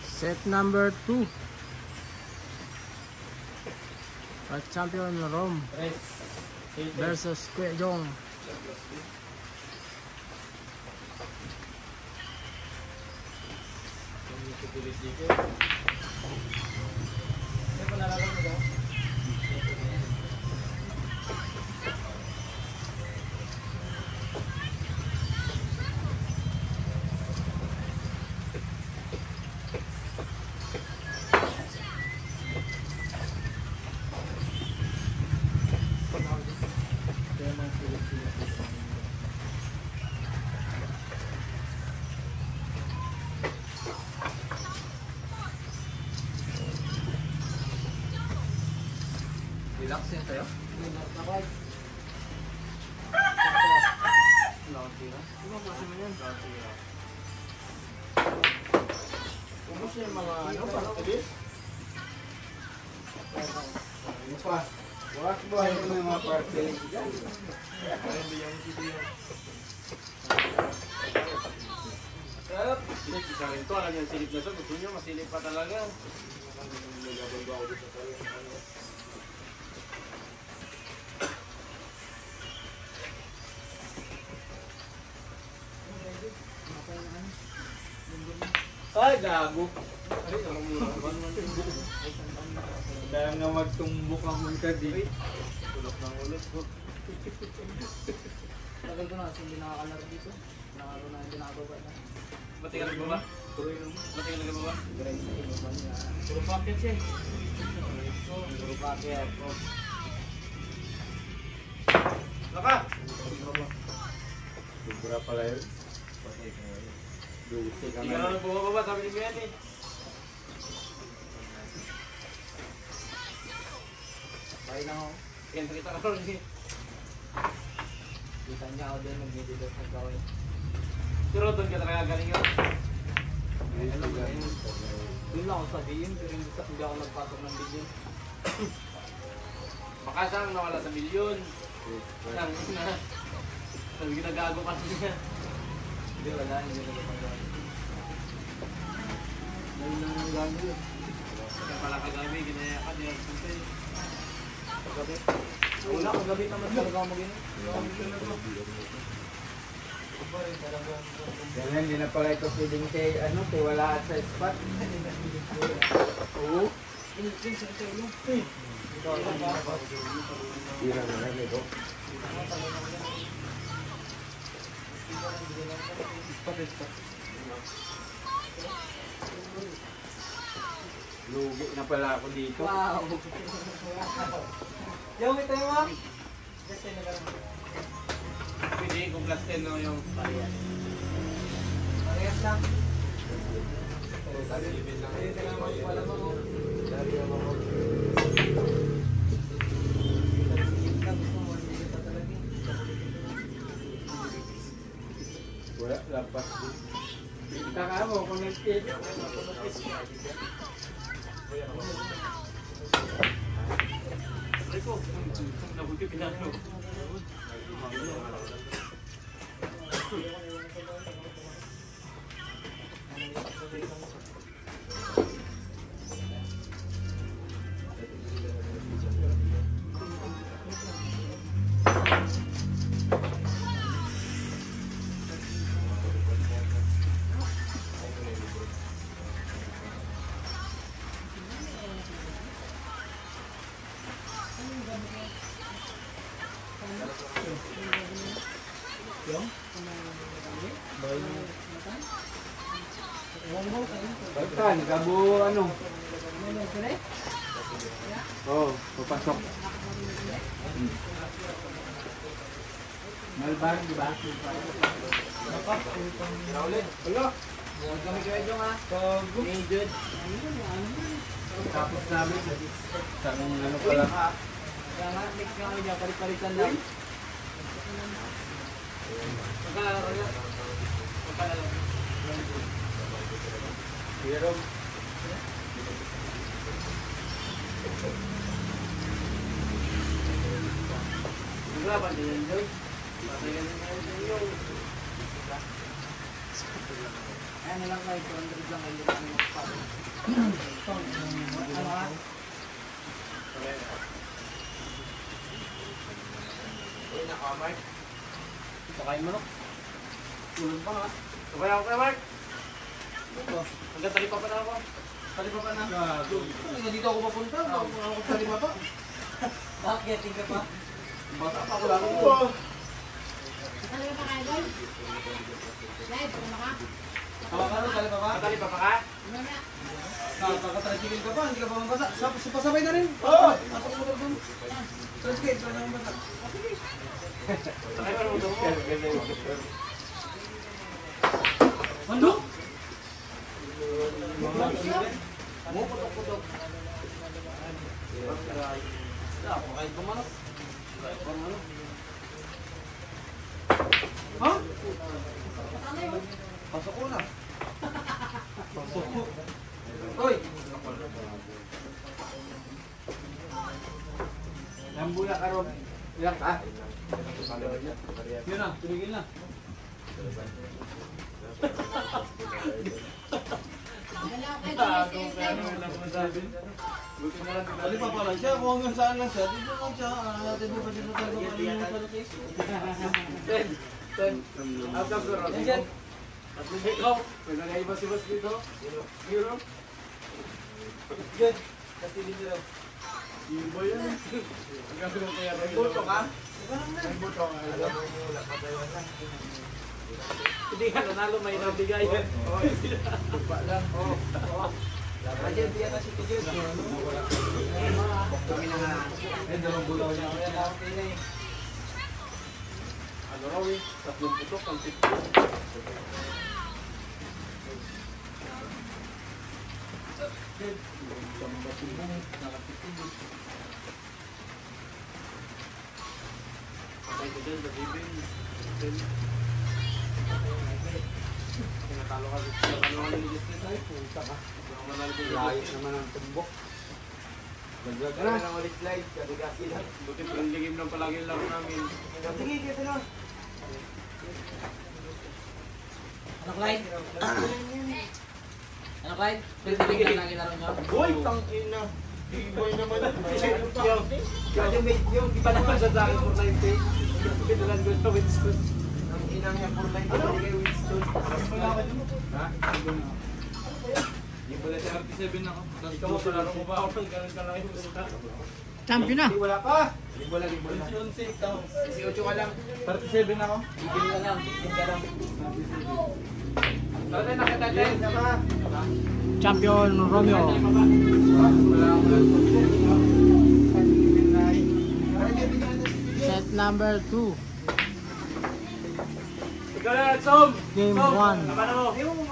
Set number 2. Champion Rome versus Kuya Jong. Relax yan sa'yo? Nakay. Kumusta yung mga ano pa? Wakas buhay ko na yung mga party. Sarap! Isa rin to, alam niyo, silip na to. Gusto niyo, masilip pa talaga. Ay, gago! Ay, ang mura. Kaya nga magtumbok ang mga di. Ulot ng ulot. Tagal ko na kasi hindi nakakalaro dito. Nakaro na hindi nakababa na. Matigal ka ba? Matigal ka ba? Puro packet siya. Puro packet. Laka! Sobra pala yun. Dusi ka Hindi ka na. na bumababa, sabi ni Mian eh. Bye na ako. Yan, kita ka rin eh. Kita niya ako din mag-video sa gawin. Pero doon ka talaga galing yun. Doon lang ako sabihin pero hindi ako nagpasok ng video. Baka siyang nawala sa milyon. Nang na. Sabi ginagago ka niya. Hindi wala, hindi ko nagpapagawa. Dahil lang ang gagawin. Kaya pala kagabi, ginaya ka, di nagsuntay. Kagabi? Wala, kagabi naman talaga ako mag-inom. Yan, hindi na pala ito pwedeng kay wala at sa spot. Oo. Tira na lang ito. Lugi na pala ako dito. Wow! Yung ito yung mga? Pwede kung plus 10 no yung parehas. Parehas lang. Wala, lapas. Taka mo kung nag-skate. Rico, nabuti pinano. Balikan, kabo ano? Oo, papasok. Malbar, di ba? Wala. Huwag kami kayo dyan ha. Major. Tapos namin, isang ano pala. Kaya nga, next nga kami dyan, palit-palitan lang. Magkala lang. Pero, Yung laban din yan, Joy. Patay ka din yan, Joy. Ayan na lang kayo, 200 lang kayo lang yung magpapalo. Ano ka? Uy, naka, Mark. Pakain mo no? Tulog pa nga. Sabay ako kay Mark. Hanggang talipa pa na ako. Talipa pa na. Gago. Dito ako papunta. Ako talipa pa. Bakit? Tingka pa? Bata pa ako lang. Talaga pa kayo doon? Live, ano ka? Talipa pa? Talipa pa ka? Mamaya. Kakatrasigil ka pa, hindi ka pa mabasa. Pasabay na rin. Oo! Pasok mo na doon. Transgate, wala nang mabasa. Sakay pa naman doon mo. Ano? Mo, putok-putok. Pakain pa manok. Pakain pa manok. Ha? Ano yun? Pasok ko na. Pasok ko. Hoy! Lambuya ka ron. Ilang ka? Yun na, tumigil na. Wala kayo Tago doon. ka ano lang mo sabi. Buti na lang Dali pa pala siya, kung hanggang saan lang siya, dito lang siya. Natin mo pa dito tayo pa rin yung palukis. Ten. Out of the road. Yan. At ikaw, may nangaiba si Boss dito. Hero. Good. Kasi dito daw. Iba yan. Ang gagawin mo kaya May buto ka? May buto nga. Alam mo yung wala pa tayo na. Hindi ka nanalo, may nabigay. Lupa lang. Oo. Ayan, diyan na si Tijus. Kami na nga. Eh, dalawang bulaw niya. Ayan, okay na eh. Ano raw eh? 3 putok ang tip. Patay ko dyan, David. Tinatalo ka dito. Ano ka ng Justin? Ay, puta ka. Ano ka ng Layos naman ang tumbok. Maglag Kaya na ulit slide. Kabigasi lang. Buti palindigim lang palagi yung laro namin. Sige, kaya na. Ano, Clyde? Ano, Clyde? Pwede ka lagi laro nyo? Boy, tangina. Boy naman. Kaya yung iba naman sa akin for 90. Pinalan ko sa Winston. Ang inang niya for 90 kay Winston. Ha? Hindi pala siya 37 ako. Ikaw mo palaro mo ba ako ng ganun kalaki mo sa Champion na! Hindi wala pa. Libo lang. 11 ikaw. 18 ka lang. 37 ako. Bibili ka lang. 15 ka lang. Tatay, nakatatay. Sama. Champion Romeo! Set number 2. Ikaw na, Tom! Game Tom, 1. laban mo. Ayaw mo